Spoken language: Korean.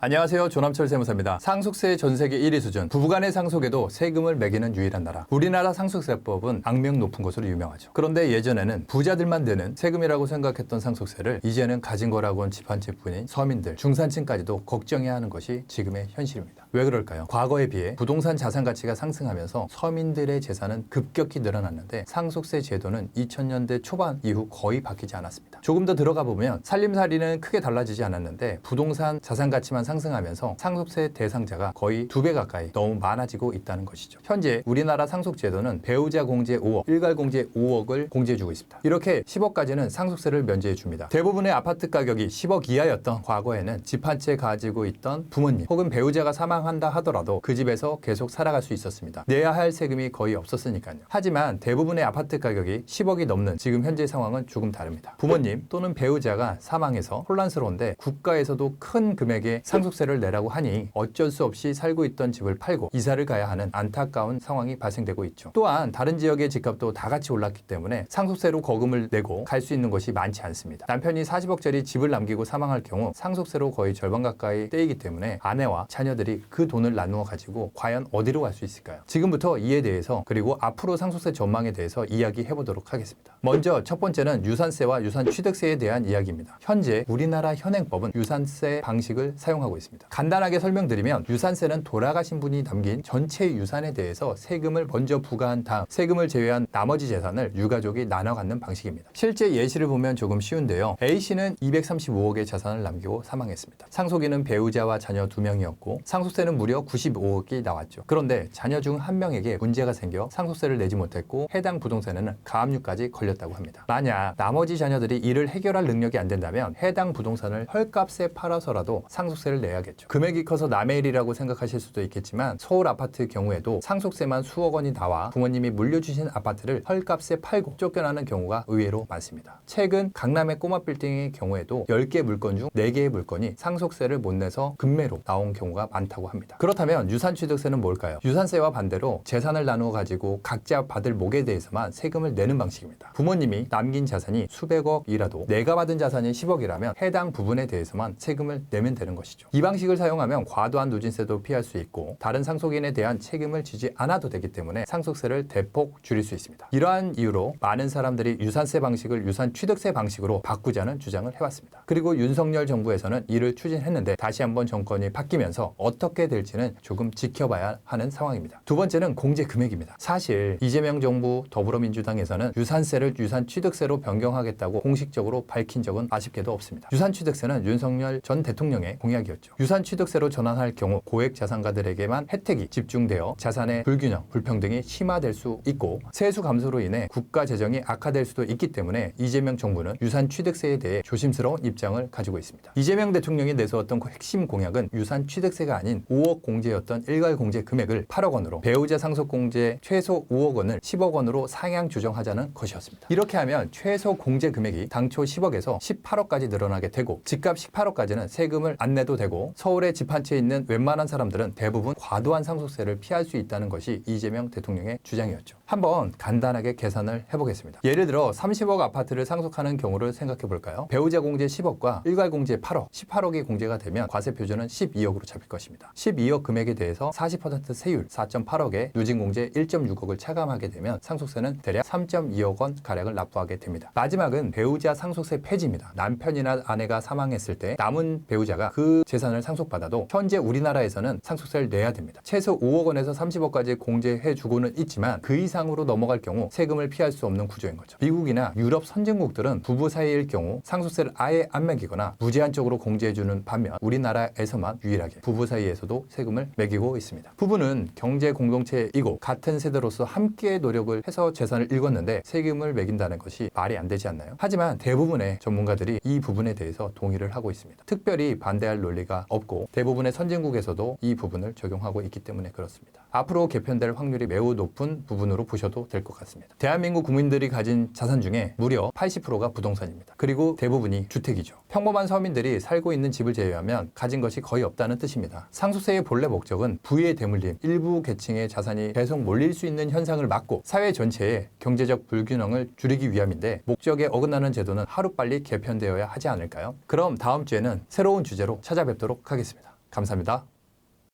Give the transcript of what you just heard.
안녕하세요. 조남철 세무사입니다. 상속세 전 세계 1위 수준, 부부간의 상속에도 세금을 매기는 유일한 나라. 우리나라 상속세법은 악명 높은 것으로 유명하죠. 그런데 예전에는 부자들만 내는 세금이라고 생각했던 상속세를 이제는 가진 거라고는 집 한 채뿐인 서민들, 중산층까지도 걱정해야 하는 것이 지금의 현실입니다. 왜 그럴까요? 과거에 비해 부동산 자산 가치가 상승하면서 서민들의 재산은 급격히 늘어났는데 상속세 제도는 2000년대 초반 이후 거의 바뀌지 않았습니다. 조금 더 들어가 보면 살림살이는 크게 달라지지 않았는데 부동산 자산 가치만 상승하면서 상속세 대상자가 거의 2배 가까이 너무 많아지고 있다는 것이죠. 현재 우리나라 상속제도는 배우자 공제 5억, 일갈 공제 5억을 공제해주고 있습니다. 이렇게 10억까지는 상속세를 면제해줍니다. 대부분의 아파트 가격이 10억 이하였던 과거에는 집 한 채 가지고 있던 부모님 혹은 배우자가 사망한다 하더라도 그 집에서 계속 살아갈 수 있었습니다. 내야 할 세금이 거의 없었으니까요. 하지만 대부분의 아파트 가격이 10억이 넘는 지금 현재 상황은 조금 다릅니다. 부모님 또는 배우자가 사망해서 혼란스러운데 국가에서도 큰 금액의 상속세를 내라고 하니 어쩔 수 없이 살고 있던 집을 팔고 이사를 가야 하는 안타까운 상황이 발생되고 있죠. 또한 다른 지역의 집값도 다 같이 올랐기 때문에 상속세로 거금을 내고 갈 수 있는 곳이 많지 않습니다. 남편이 40억짜리 집을 남기고 사망할 경우 상속세로 거의 절반 가까이 떼이기 때문에 아내와 자녀들이 그 돈을 나누어 가지고 과연 어디로 갈 수 있을까요? 지금부터 이에 대해서 그리고 앞으로 상속세 전망에 대해서 이야기해 보도록 하겠습니다. 먼저 첫 번째는 유산세와 유산취득세에 대한 이야기입니다. 현재 우리나라 현행법은 유산세 방식을 사용하고 있습니다. 간단하게 설명드리면 유산세는 돌아가신 분이 남긴 전체 유산에 대해서 세금을 먼저 부과한 다음 세금을 제외한 나머지 재산을 유가족이 나눠 갖는 방식입니다. 실제 예시를 보면 조금 쉬운데요. A씨는 235억의 자산을 남기고 사망했습니다. 상속인은 배우자와 자녀 2명이었고 상속세는 무려 95억이 나왔죠. 그런데 자녀 중 한 명에게 문제가 생겨 상속세를 내지 못했고 해당 부동산에는 가압류까지 걸렸다고 합니다. 만약 나머지 자녀들이 이를 해결할 능력이 안 된다면 해당 부동산을 헐값에 팔아서라도 상속세를 내야겠죠. 금액이 커서 남의 일이라고 생각하실 수도 있겠지만 서울 아파트 경우에도 상속세만 수억 원이 나와 부모님이 물려주신 아파트를 헐값에 팔고 쫓겨나는 경우가 의외로 많습니다. 최근 강남의 꼬마 빌딩의 경우에도 10개 물건 중 4개의 물건이 상속세를 못 내서 금매로 나온 경우가 많다고 합니다. 그렇다면 유산취득세는 뭘까요? 유산세와 반대로 재산을 나누어 가지고 각자 받을 목에 대해서만 세금을 내는 방식입니다. 부모님이 남긴 자산이 수백억이라도 내가 받은 자산이 10억이라면 해당 부분에 대해서만 세금을 내면 되는 것이죠. 이 방식을 사용하면 과도한 누진세도 피할 수 있고 다른 상속인에 대한 책임을 지지 않아도 되기 때문에 상속세를 대폭 줄일 수 있습니다. 이러한 이유로 많은 사람들이 유산세 방식을 유산취득세 방식으로 바꾸자는 주장을 해왔습니다. 그리고 윤석열 정부에서는 이를 추진했는데 다시 한번 정권이 바뀌면서 어떻게 될지는 조금 지켜봐야 하는 상황입니다. 두 번째는 공제 금액입니다. 사실 이재명 정부 더불어민주당에서는 유산세를 유산취득세로 변경하겠다고 공식적으로 밝힌 적은 아쉽게도 없습니다. 유산취득세는 윤석열 전 대통령의 공약이었죠. 유산취득세로 전환할 경우 고액 자산가들에게만 혜택이 집중되어 자산의 불균형, 불평등이 심화될 수 있고 세수 감소로 인해 국가 재정이 악화될 수도 있기 때문에 이재명 정부는 유산취득세에 대해 조심스러운 입장을 가지고 있습니다. 이재명 대통령이 내세웠던 핵심 공약은 유산취득세가 아닌 5억 공제였던 일괄 공제 금액을 8억 원으로 배우자 상속 공제 최소 5억 원을 10억 원으로 상향 조정하자는 것이었습니다. 이렇게 하면 최소 공제 금액이 당초 10억에서 18억까지 늘어나게 되고 집값 18억까지는 세금을 안 내도 되고 서울에 집 한 채 있는 웬만한 사람들은 대부분 과도한 상속세를 피할 수 있다는 것이 이재명 대통령의 주장이었죠. 한번 간단하게 계산을 해보겠습니다. 예를 들어 30억 아파트를 상속하는 경우를 생각해 볼까요? 배우자 공제 10억과 일괄 공제 8억, 18억이 공제가 되면 과세 표준은 12억으로 잡힐 것입니다. 12억 금액에 대해서 40% 세율 4.8억에 누진 공제 1.6억을 차감하게 되면 상속세는 대략 3.2억 원 가량을 납부하게 됩니다. 마지막은 배우자 상속세 폐지입니다. 남편이나 아내가 사망했을 때 남은 배우자가 그 재산을 상속받아도 현재 우리나라에서는 상속세를 내야 됩니다. 최소 5억 원에서 30억까지 공제해 주고는 있지만 그 이상으로 넘어갈 경우 세금을 피할 수 없는 구조인 거죠. 미국이나 유럽 선진국들은 부부 사이일 경우 상속세를 아예 안 매기거나 무제한적으로 공제해주는 반면 우리나라에서만 유일하게 부부 사이에서도 세금을 매기고 있습니다. 부부는 경제 공동체이고 같은 세대로서 함께 노력을 해서 재산을 읽었는데 세금을 매긴다는 것이 말이 안 되지 않나요? 하지만 대부분의 전문가들이 이 부분에 대해서 동의를 하고 있습니다. 특별히 반대할 논리가 없고 대부분의 선진국에서도 이 부분을 적용하고 있기 때문에 그렇습니다. 앞으로 개편될 확률이 매우 높은 부분으로 보셔도 될 것 같습니다. 대한민국 국민들이 가진 자산 중에 무려 80%가 부동산입니다. 그리고 대부분이 주택이죠. 평범한 서민들이 살고 있는 집을 제외하면 가진 것이 거의 없다는 뜻입니다. 상속세의 본래 목적은 부의 대물림, 일부 계층의 자산이 계속 몰릴 수 있는 현상을 막고 사회 전체의 경제적 불균형을 줄이기 위함인데 목적에 어긋나는 제도는 하루빨리 개편되어야 하지 않을까요? 그럼 다음 주에는 새로운 주제로 찾아뵙도록 하겠습니다. 감사합니다.